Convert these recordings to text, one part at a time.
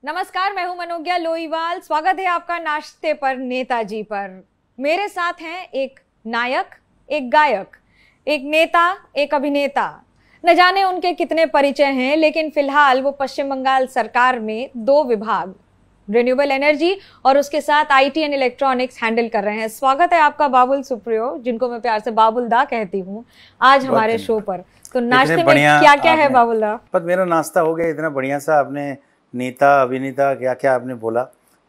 नमस्कार, मैं हूं मनोज्ञा लोईवाल। स्वागत है आपका नाश्ते पर नेताजी पर। मेरे साथ हैं एक नायक, एक गायक, एक नेता, एक अभिनेता। न जाने उनके कितने परिचय हैं, लेकिन फिलहाल वो पश्चिम बंगाल सरकार में 2 विभाग, रिन्यूएबल एनर्जी और उसके साथ आईटी एंड इलेक्ट्रॉनिक्स हैंडल कर रहे हैं। स्वागत है आपका बाबुल सुप्रियो, जिनको मैं प्यार से बाबुल दा कहती हूँ, आज हमारे शो पर। तो नाश्ते में क्या क्या है बाबुल दा? पर मेरा नाश्ता हो गया, इतना बढ़िया सा आपने नेता अभिनेता क्या क्या आपने बोला,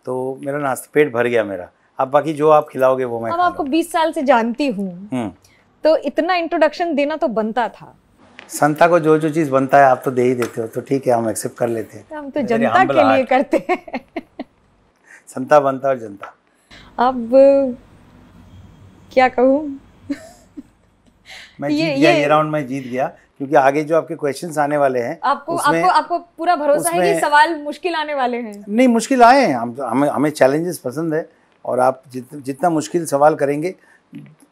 तो मेरा नाश्ता पेट भर गया मेरा। अब बाकी जो आप खिलाओगे वो मैं अब आपको 20 साल से जानती हूँ, तो इतना इंट्रोडक्शन देना तो बनता था। संता को जो जो चीज बनता है आप तो दे ही देते हो, तो ठीक है, हम एक्सेप्ट कर लेते हैं। हम तो जनता के लिए करते हैं। संता बनता और जनता। अब क्या कहूँ, मैं जीत गया ये राउंड, मैं जीत गया, क्योंकि आगे जो आपके क्वेश्चंस आने वाले हैं आपको पूरा भरोसा है कि सवाल मुश्किल आने वाले हैं? नहीं, मुश्किल आए हैं, हमें चैलेंजेस पसंद है। और आप जितना मुश्किल सवाल करेंगे,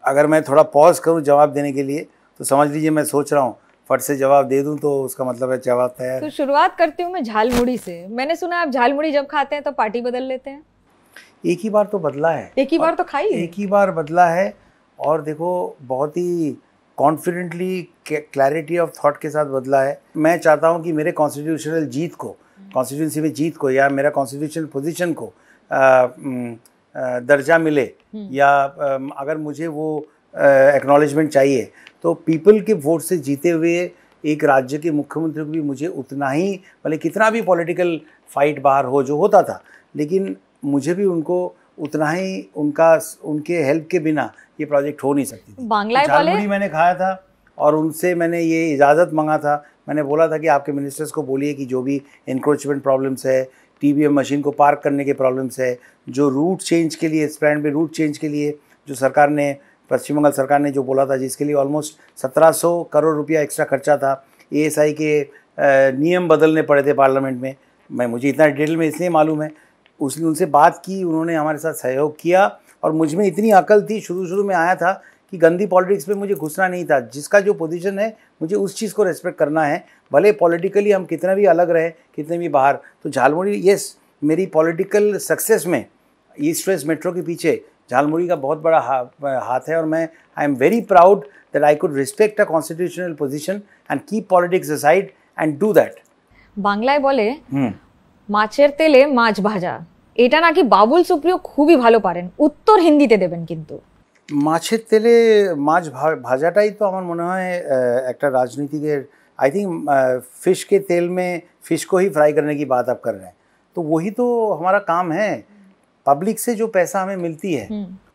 अगर मैं थोड़ा पॉज करूं जवाब देने के लिए, तो समझ लीजिए मैं सोच रहा हूं, फट से जवाब दे दूं तो उसका मतलब है जवाब तैयार। तो शुरुआत करती हूँ मैं झालमुड़ी से। मैंने सुना आप झालमुड़ी जब खाते हैं तो पार्टी बदल लेते हैं। एक ही बार तो बदला है, एक ही बार तो खाई, एक ही बार बदला है। और देखो, बहुत ही कॉन्फिडेंटली, क्लैरिटी ऑफ थॉट के साथ बदला है। मैं चाहता हूं कि मेरे कॉन्स्टिट्यूशनल जीत को, कॉन्स्टिट्यूंसी में जीत को, या मेरा कॉन्स्टिट्यूशनल पोजीशन को दर्जा मिले, या अगर मुझे वो एक्नॉलेजमेंट चाहिए, तो पीपल के वोट से जीते हुए एक राज्य के मुख्यमंत्री को भी मुझे उतना ही, भले कितना भी पॉलिटिकल फाइट बाहर हो जो होता था, लेकिन मुझे भी उनको उतना ही, उनके हेल्प के बिना ये प्रोजेक्ट हो नहीं सकती थी। झालमुड़ी मैंने खाया था और उनसे मैंने ये इजाज़त मांगा था। मैंने बोला था कि आपके मिनिस्टर्स को बोलिए कि जो भी इंक्रोचमेंट प्रॉब्लम्स है, टीबीएम मशीन को पार्क करने के प्रॉब्लम्स है, जो रूट चेंज के लिए, स्प्लैंड में रूट चेंज के लिए जो सरकार ने, पश्चिम बंगाल सरकार ने जो बोला था, जिसके लिए ऑलमोस्ट 1700 करोड़ रुपया एक्स्ट्रा खर्चा था, एएसआई के नियम बदलने पड़े थे पार्लियामेंट में। मुझे इतना डिटेल में इसलिए मालूम है, उसने उनसे बात की, उन्होंने हमारे साथ सहयोग किया। और मुझ में इतनी अकल थी, शुरू में आया था कि गंदी पॉलिटिक्स में मुझे घुसना नहीं था। जिसका जो पोजीशन है, मुझे उस चीज़ को रेस्पेक्ट करना है, भले पॉलिटिकली हम कितना भी अलग रहे, कितने भी बाहर। तो झालमुड़ी, यस, मेरी पॉलिटिकल सक्सेस में ईस्ट वेस्ट मेट्रो के पीछे झालमुड़ी का बहुत बड़ा हाथ है। और मैं, I am very proud that I could respect a constitutional position and keep politics aside and do that. বাংলায় বলে মাছের তেলে মাছ ভাজা, এটা নাকি বাবুল সুপ্রিয় খুবই ভালো পারেন। উত্তর হিন্দিতে দেবেন কিন্তু। মাছের তেলে মাছ ভাজাটাই তো আমার মনে হয় একটা রাজনীতিকের, आई थिंक फिश के तेल में फिश को ही फ्राई करने की बात आप कर रहे हैं, तो वही तो हमारा काम है। पब्लिक से जो पैसा हमें मिलती है,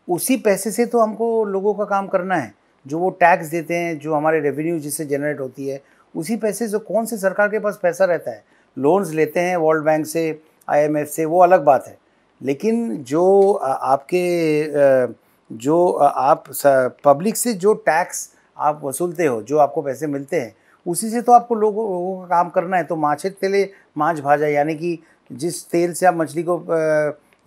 उसी पैसे से तो हमको लोगों का काम करना है। जो वो टैक्स देते हैं, जो हमारे रेवेन्यू जिससे जनरेट होती है, उसी पैसे से, कौन से सरकार के पास पैसा रहता है? लोन्स लेते हैं वर्ल्ड बैंक से, IMF से, वो अलग बात है। लेकिन जो आप पब्लिक से जो टैक्स आप वसूलते हो, जो आपको पैसे मिलते हैं, उसी से तो आपको लोगों का काम करना है। तो माछेर तेले माछ भाजा, यानी कि जिस तेल से आप मछली को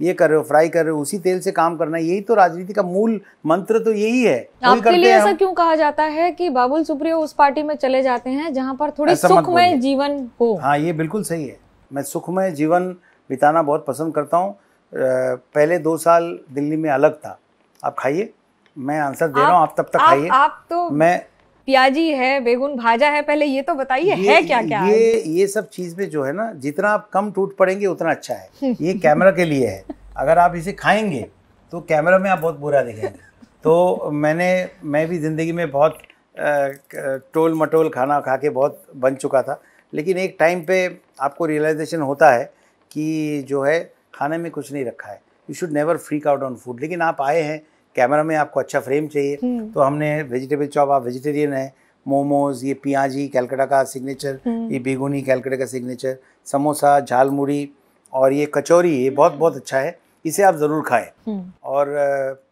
ये कर रहे हो, फ्राई कर रहे हो, उसी तेल से काम करना है। यही तो राजनीति का मूल मंत्र तो यही है। आपके लिए ऐसा क्यों कहा जाता है कि बाबुल सुप्रियो उस पार्टी में चले जाते हैं जहां पर थोड़ी सुखमय जीवन हो? हाँ, ये बिल्कुल सही है। मैं सुखमय जीवन बिताना बहुत पसंद करता हूँ। पहले 2 साल दिल्ली में अलग था। आप खाइए, मैं आंसर दे रहा हूँ, आप तब तक खाइए। आप तो, मैं प्याजी है, बेगुन भाजा है, पहले ये तो बताइए है क्या क्या? ये सब चीज़ में जो है ना, जितना आप कम टूट पड़ेंगे उतना अच्छा है। ये कैमरा के लिए है। अगर आप इसे खाएंगे तो कैमरा में आप बहुत बुरा दिखेंगे। तो मैं भी ज़िंदगी में बहुत टोल मटोल खाना खा के बहुत बन चुका था, लेकिन एक टाइम पे आपको रियलाइजेशन होता है कि जो है, खाने में कुछ नहीं रखा है। You should never freak out on food. लेकिन आप आए हैं, कैमरा में आपको अच्छा फ्रेम चाहिए, तो हमने वेजिटेबल चॉप, आप वेजिटेरियन है, मोमोज, ये पियाजी कलकत्ता का सिग्नेचर, ये बेगुनी कलकत्ता का सिग्नेचर, समोसा, झालमुड़ी और ये कचौरी, ये बहुत बहुत अच्छा है। इसे आप जरूर खाएं और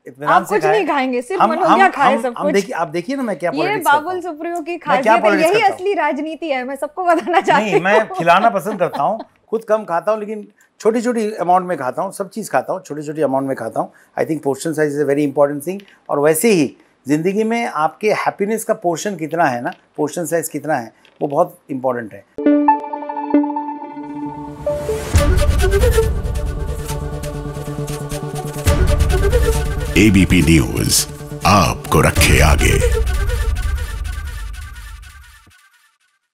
इत्मीनान से खाएं। नहीं खाएंगे, सिर्फ मनोज्ञा खाए सब कुछ। आप देखिए ना मैं क्या पॉलिटिक्स करता हूं। ये बाबुल सुप्रियो की खासियत है, यही असली राजनीति है। मैं सबको बताना चाहती हूं। नहीं, मैं खिलाना पसंद करता हूँ, खुद कम खाता हूँ, लेकिन छोटी छोटी अमाउंट में खाता हूँ। सब चीज़ खाता हूँ, छोटी छोटी अमाउंट में खाता हूँ। I think portion size is a very important thing. और वैसे ही ज़िंदगी में आपके हैप्पीनेस का पोर्शन कितना है ना, पोर्शन साइज कितना है, वो बहुत इंपॉर्टेंट है। एबीपी न्यूज आपको रखे आगे।